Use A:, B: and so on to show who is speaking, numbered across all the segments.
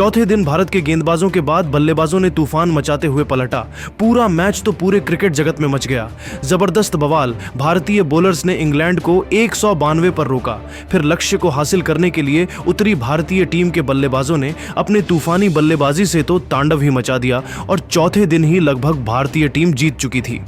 A: चौथे दिन भारत के गेंदबाजों के बाद बल्लेबाजों ने तूफान मचाते हुए पलटा। पूरा मैच तो पूरे क्रिकेट जगत में मच गया। जबरदस्त बवाल। भारतीय बॉलर्स ने इंग्लैंड को 192 पर रोका। फिर लक्ष्य को हासिल करने के लिए उतरी भारतीय टीम के बल्लेबाजों ने अपने तूफानी बल्लेबाजी से तो तांडव ही मचा दिया और चौथे दिन ही लगभग भारतीय टीम जीत चुकी थी।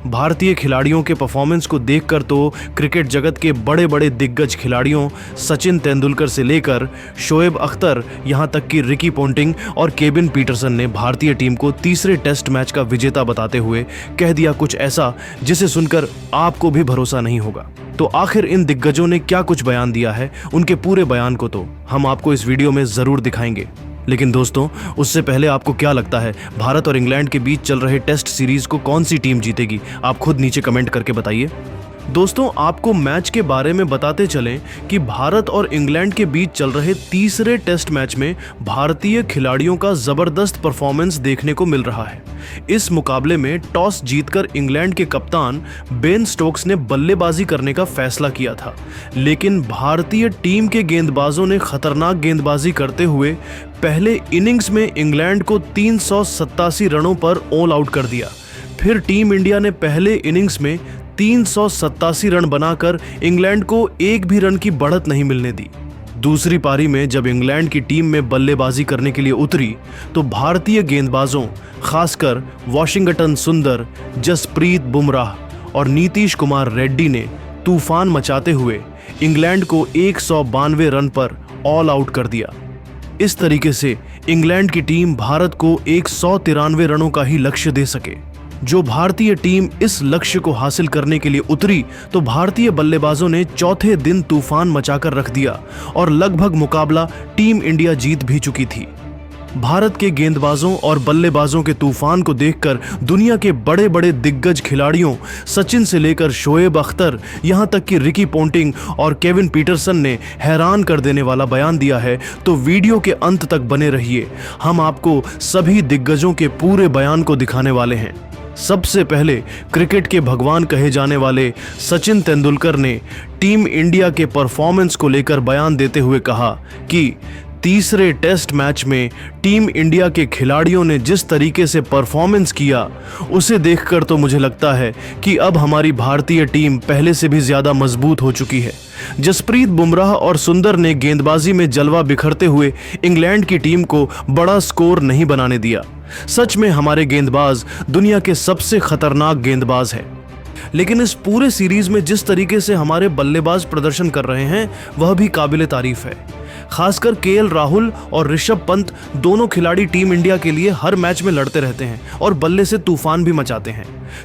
A: भारतीय खिलाड़ियों के परफॉर्मेंस को देखकर तो क्रिकेट जगत के बड़े बड़े दिग्गज खिलाड़ियों सचिन तेंदुलकर से लेकर शोएब अख्तर, यहां तक कि रिकी पोंटिंग और केविन पीटरसन ने भारतीय टीम को तीसरे टेस्ट मैच का विजेता बताते हुए कह दिया कुछ ऐसा जिसे सुनकर आपको भी भरोसा नहीं होगा। तो आखिर इन दिग्गजों ने क्या कुछ बयान दिया है, उनके पूरे बयान को तो हम आपको इस वीडियो में जरूर दिखाएंगे। लेकिन दोस्तों, उससे पहले आपको क्या लगता है भारत और इंग्लैंड के बीच चल रहे टेस्ट सीरीज को कौन सी टीम जीतेगी? आप खुद नीचे कमेंट करके बताइए। दोस्तों, आपको मैच के बारे में बताते चलें कि भारत और इंग्लैंड के बीच चल रहे तीसरे टेस्ट मैच में भारतीय खिलाड़ियों का जबरदस्त परफॉर्मेंस देखने को मिल रहा है। इस मुकाबले में टॉस जीतकर इंग्लैंड के कप्तान बेन स्टोक्स ने बल्लेबाजी करने का फैसला किया था, लेकिन भारतीय टीम के गेंदबाजों ने खतरनाक गेंदबाजी करते हुए पहले इनिंग्स में इंग्लैंड को 387 रनों पर ऑल आउट कर दिया। फिर टीम इंडिया ने पहले इनिंग्स में 387 रन बनाकर इंग्लैंड को एक भी रन की बढ़त नहीं मिलने दी। दूसरी पारी में जब इंग्लैंड की टीम में बल्लेबाजी करने के लिए उतरी तो भारतीय गेंदबाजों, खासकर वॉशिंगटन सुंदर, जसप्रीत बुमराह और नीतीश कुमार रेड्डी ने तूफान मचाते हुए इंग्लैंड को 192 रन पर ऑल आउट कर दिया। इस तरीके से इंग्लैंड की टीम भारत को 193 रनों का ही लक्ष्य दे सके। जो भारतीय टीम इस लक्ष्य को हासिल करने के लिए उतरी तो भारतीय बल्लेबाजों ने चौथे दिन तूफान मचाकर रख दिया और लगभग मुकाबला टीम इंडिया जीत भी चुकी थी। भारत के गेंदबाजों और बल्लेबाजों के तूफान को देखकर दुनिया के बड़े बड़े दिग्गज खिलाड़ियों सचिन से लेकर शोएब अख्तर, यहां तक कि रिकी पोंटिंग और केविन पीटरसन ने हैरान कर देने वाला बयान दिया है। तो वीडियो के अंत तक बने रहिए, हम आपको सभी दिग्गजों के पूरे बयान को दिखाने वाले हैं। सबसे पहले क्रिकेट के भगवान कहे जाने वाले सचिन तेंदुलकर ने टीम इंडिया के परफॉर्मेंस को लेकर बयान देते हुए कहा कि तीसरे टेस्ट मैच में टीम इंडिया के खिलाड़ियों ने जिस तरीके से परफॉर्मेंस किया उसे देखकर तो मुझे लगता है कि अब हमारी भारतीय टीम पहले से भी ज़्यादा मजबूत हो चुकी है। जसप्रीत बुमराह और सुंदर ने गेंदबाजी में जलवा बिखरते हुए इंग्लैंड की टीम को बड़ा स्कोर नहीं बनाने दिया। सच में हमारे गेंदबाज दुनिया के सबसे खतरनाक गेंदबाज हैं। लेकिन इस पूरे सीरीज में जिस तरीके से हमारे बल्लेबाज प्रदर्शन कर रहे हैं वह भी काबिले तारीफ है। खासकर केएल राहुल और ऋषभ पंत दोनों खिलाड़ी टीम इंडिया के लिए हर मैच में लड़ते रहते हैं और बल्ले से तूफान भी मचाते हैं।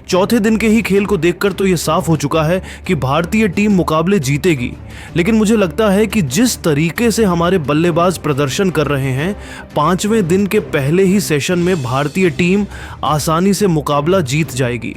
A: चौथे दिन के ही खेल को देखकर तो यह साफ हो चुका है कि भारतीय टीम मुकाबले जीतेगी। लेकिन मुझे लगता है कि जिस तरीके से हमारे बल्लेबाज प्रदर्शन कर रहे हैं, पांचवें दिन के पहले ही सेशन में भारतीय टीम आसानी से मुकाबला जीत जाएगी।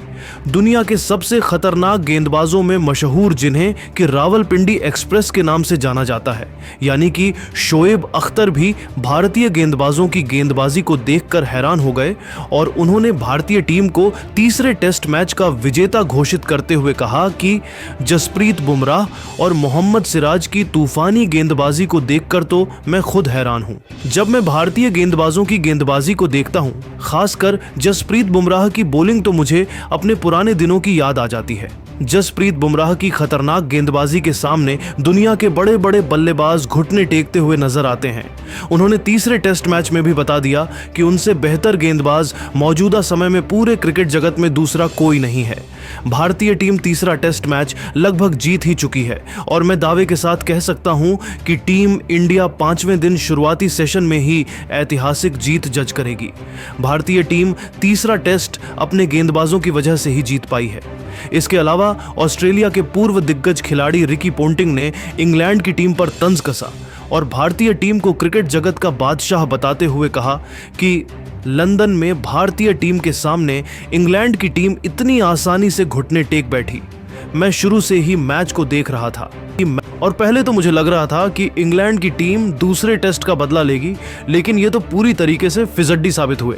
A: दुनिया के सबसे खतरनाक गेंदबाजों में मशहूर, जिन्हें कि रावलपिंडी एक्सप्रेस के नाम से जाना जाता है, यानी कि शोएब अख्तर भी भारतीय गेंदबाजों की गेंदबाजी को देखकर हैरान हो गए और उन्होंने भारतीय टीम को तीसरे टेस्ट मैच का विजेता घोषित करते हुए कहा कि जसप्रीत बुमराह और मोहम्मद सिराज की तूफानी गेंदबाजी को देखकर तो मैं खुद हैरान हूं। जब मैं भारतीय गेंदबाजों की गेंदबाजी को देखता हूं, खासकर जसप्रीत बुमराह की बॉलिंग, तो मुझे अपने पुराने दिनों की याद आ जाती है। जसप्रीत बुमराह की खतरनाक गेंदबाजी के सामने दुनिया के बड़े बड़े बल्लेबाज घुटने टेकते हुए नजर आते हैं। उन्होंने तीसरे टेस्ट मैच में भी बता दिया कि उनसे बेहतर गेंदबाज मौजूदा समय में पूरे क्रिकेट जगत में दूसरा कोई नहीं है। भारतीय टीम तीसरा टेस्ट मैच लगभग जीत ही चुकी है और मैं दावे के साथ कह सकता हूं कि टीम इंडिया पांचवें दिन शुरुआती सेशन में ही ऐतिहासिक जीत दर्ज करेगी। भारतीय टीम तीसरा टेस्ट अपने गेंदबाजों की वजह से ही जीत पाई है। इसके अलावा ऑस्ट्रेलिया के पूर्व दिग्गज खिलाड़ी रिकी पोंटिंग ने इंग्लैंड की टीम पर तंज कसा और भारतीय टीम को क्रिकेट जगत का बादशाह बताते हुए कहा कि लंदन में भारतीय टीम के सामने इंग्लैंड की टीम इतनी आसानी से घुटने टेक बैठी। मैं शुरू से ही मैच को देख रहा था और पहले तो मुझे लग रहा था कि इंग्लैंड की टीम दूसरे टेस्ट का बदला लेगी, लेकिन ये तो पूरी तरीके से फिजड्डी साबित हुए।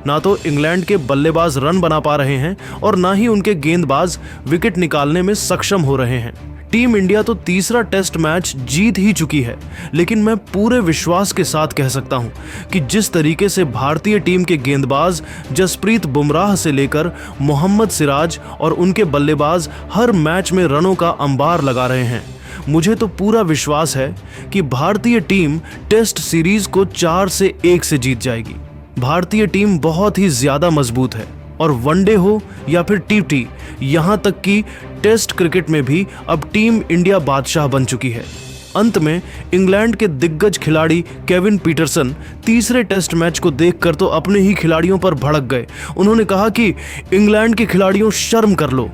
A: ना तो इंग्लैंड के बल्लेबाज रन बना पा रहे हैं और ना ही उनके गेंदबाज विकेट निकालने में सक्षम हो रहे हैं। टीम इंडिया तो तीसरा टेस्ट मैच जीत ही चुकी है, लेकिन मैं पूरे विश्वास के साथ कह सकता हूं कि जिस तरीके से भारतीय टीम के गेंदबाज जसप्रीत बुमराह से लेकर मोहम्मद सिराज और उनके बल्लेबाज हर मैच में रनों का अंबार लगा रहे हैं, मुझे तो पूरा विश्वास है कि भारतीय टीम टेस्ट सीरीज को 4-1 से जीत जाएगी। भारतीय टीम बहुत ही ज्यादा मजबूत है और वनडे हो या फिर टी20, यहां तक कि टेस्ट क्रिकेट में भी अब टीम इंडिया बादशाह बन चुकी है। अंत में इंग्लैंड के दिग्गज खिलाड़ी केविन पीटरसन तीसरे टेस्ट मैच को देखकर तो अपने ही खिलाड़ियों पर भड़क गए। उन्होंने कहा कि इंग्लैंड के खिलाड़ियों शर्म कर लो,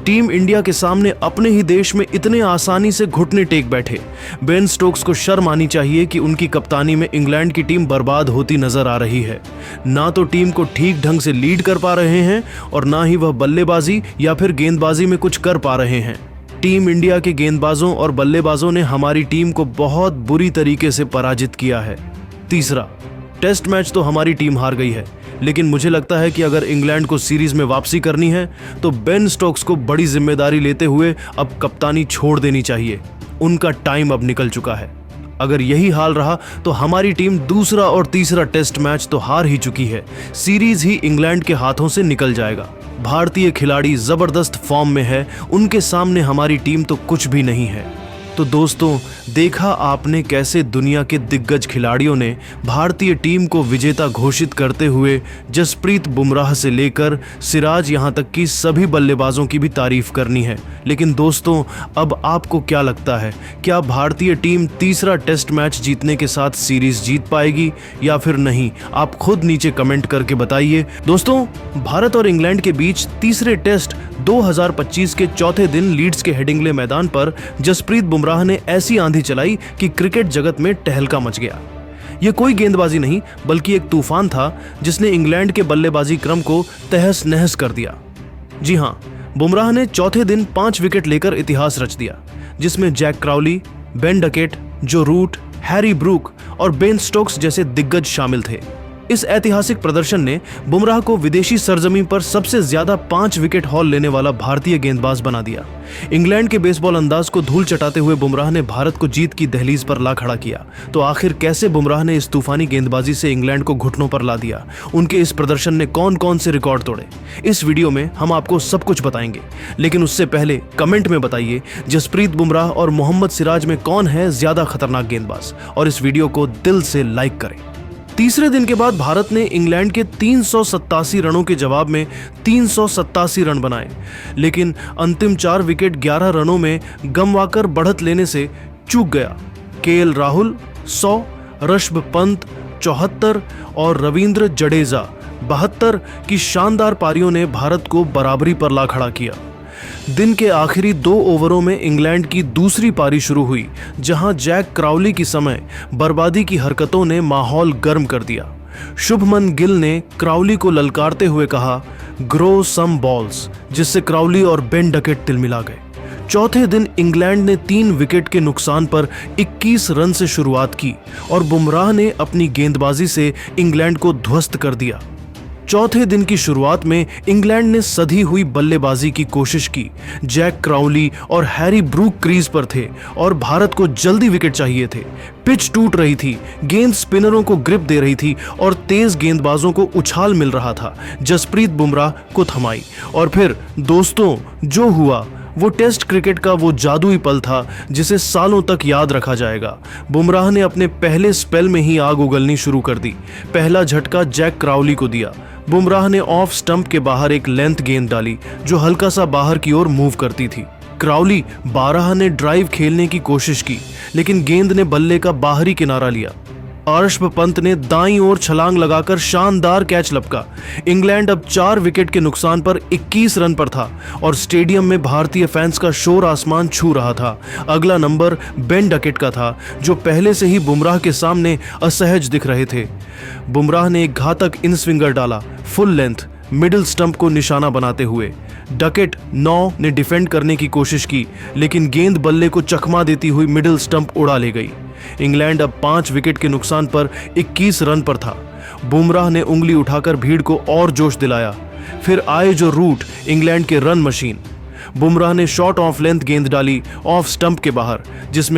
A: टीम इंडिया के सामने अपने ही देश में इतने आसानी से घुटने टेक बैठे। बेन स्टोक्स को शर्म आनी चाहिए कि उनकी कप्तानी में इंग्लैंड की टीम बर्बाद होती नजर आ रही है। ना तो टीम को ठीक ढंग से लीड कर पा रहे हैं और ना ही वह बल्लेबाजी या फिर गेंदबाजी में कुछ कर पा रहे हैं। टीम इंडिया के गेंदबाजों और बल्लेबाजों ने हमारी टीम को बहुत बुरी तरीके से पराजित किया है। तीसरा, टेस्ट मैच तो हमारी टीम हार गई है, लेकिन मुझे लगता है कि अगर इंग्लैंड को सीरीज में वापसी करनी है तो बेन स्टोक्स को बड़ी जिम्मेदारी लेते हुए अब कप्तानी छोड़ देनी चाहिए। उनका टाइम अब निकल चुका है। अगर यही हाल रहा तो हमारी टीम दूसरा और तीसरा टेस्ट मैच तो हार ही चुकी है। सीरीज ही इंग्लैंड के हाथों से निकल जाएगा। भारतीय खिलाड़ी जबरदस्त फॉर्म में है, उनके सामने हमारी टीम तो कुछ भी नहीं है। तो दोस्तों, देखा आपने कैसे दुनिया के दिग्गज खिलाड़ियों ने भारतीय टीम को विजेता घोषित करते हुए जसप्रीत बुमराह से लेकर सिराज यहां तक कि सभी बल्लेबाजों की भी तारीफ करनी है। लेकिन दोस्तों, अब आपको क्या लगता है, क्या भारतीय टीम तीसरा टेस्ट मैच जीतने के साथ सीरीज जीत पाएगी या फिर नहीं? आप खुद नीचे कमेंट करके बताइए। दोस्तों, भारत और इंग्लैंड के बीच तीसरे टेस्ट 2025 के चौथे दिन लीड्स के हेडिंग्ले मैदान पर जसप्रीत बुमराह ने ऐसी आंधी चलाई कि क्रिकेट जगत में टहलका मच गया। यह कोई गेंदबाजी नहीं बल्कि एक तूफान था जिसने इंग्लैंड के बल्लेबाजी क्रम को तहस नहस कर दिया। जी हां, बुमराह ने चौथे दिन 5 विकेट लेकर इतिहास रच दिया, जिसमें जैक क्राउली, बेन डकेट, जो रूट, हैरी ब्रूक और बेन स्टोक्स जैसे दिग्गज शामिल थे। इस ऐतिहासिक प्रदर्शन ने बुमराह को विदेशी सरजमीन पर सबसे ज्यादा 5 विकेट हॉल लेने वाला भारतीय गेंदबाज बना दिया। इंग्लैंड के बेसबॉल अंदाज को धूल चटाते हुए बुमराह ने भारत को जीत की दहलीज पर ला खड़ा किया। तो आखिर कैसे बुमराह ने इस तूफानी गेंदबाजी से इंग्लैंड को घुटनों पर ला दिया? उनके इस प्रदर्शन ने कौन कौन से रिकॉर्ड तोड़े? इस वीडियो में हम आपको सब कुछ बताएंगे, लेकिन उससे पहले कमेंट में बताइए जसप्रीत बुमराह और मोहम्मद सिराज में कौन है ज्यादा खतरनाक गेंदबाज, और इस वीडियो को दिल से लाइक करें। तीसरे दिन के बाद भारत ने इंग्लैंड के 387 रनों के जवाब में 387 रन बनाए, लेकिन अंतिम 4 विकेट 11 रनों में गंवाकर बढ़त लेने से चूक गया। केएल राहुल 100, ऋषभ पंत 74 और रविंद्र जडेजा 72 की शानदार पारियों ने भारत को बराबरी पर ला खड़ा किया। दिन के आखिरी 2 ओवरों में इंग्लैंड की दूसरी पारी शुरू हुई, जहां जैक क्राउली की समय बर्बादी की हरकतों ने माहौल गर्म कर दिया। शुभमन गिल ने क्राउली को ललकारते हुए कहा, ग्रो सम बॉल्स, जिससे क्राउली और बेन डकेट तिलमिला गए। चौथे दिन इंग्लैंड ने 3 विकेट के नुकसान पर 21 रन से शुरुआत की और बुमराह ने अपनी गेंदबाजी से इंग्लैंड को ध्वस्त कर दिया। चौथे दिन की शुरुआत में इंग्लैंड ने सधी हुई बल्लेबाजी की कोशिश की। जैक क्राउली और हैरी ब्रूक क्रीज पर थे और भारत को जल्दी विकेट चाहिए थे। पिच टूट रही थी, गेंद स्पिनरों को ग्रिप दे रही थी और तेज गेंदबाजों को उछाल मिल रहा था। जसप्रीत बुमराह को थमाई और फिर दोस्तों, जो हुआ वो टेस्ट क्रिकेट का वो जादुई पल था जिसे सालों तक याद रखा जाएगा। बुमराह ने अपने पहले स्पेल में ही आग उगलनी शुरू कर दी। पहला झटका जैक क्राउली को दिया। बुमराह ने ऑफ स्टंप के बाहर एक लेंथ गेंद डाली जो हल्का सा बाहर की ओर मूव करती थी। क्राउली 12 ने ड्राइव खेलने की कोशिश की, लेकिन गेंद ने बल्ले का बाहरी किनारा लिया। ऋषभ पंत ने दाईं ओर छलांग लगाकर शानदार कैच लपका। इंग्लैंड अब 4 विकेट के नुकसान पर 21 रन पर था और स्टेडियम में भारतीय फैंस का शोर आसमान छू रहा था। अगला नंबर बेन डकेट का था, जो पहले से ही बुमराह के सामने असहज दिख रहे थे। बुमराह ने एक घातक इन स्विंगर डाला, फुल लेंथ मिडिल स्टंप को निशाना बनाते हुए। डकेट 9 ने डिफेंड करने की कोशिश की, लेकिन गेंद बल्ले को चकमा देती हुई मिडिल स्टंप उड़ा ले गई। इंग्लैंड अब 5 विकेट के नुकसान पर 21 रन पर था। बुमराह ने उंगली उठाकर भीड़ को और जोश दिलाया। फिर आए जो रूट, इंग्लैंड के रन मशीन। बुमराह ने शॉट ऑफ लेंथ गेंद डाली ऑफ स्टंप के बाहर, जिसमें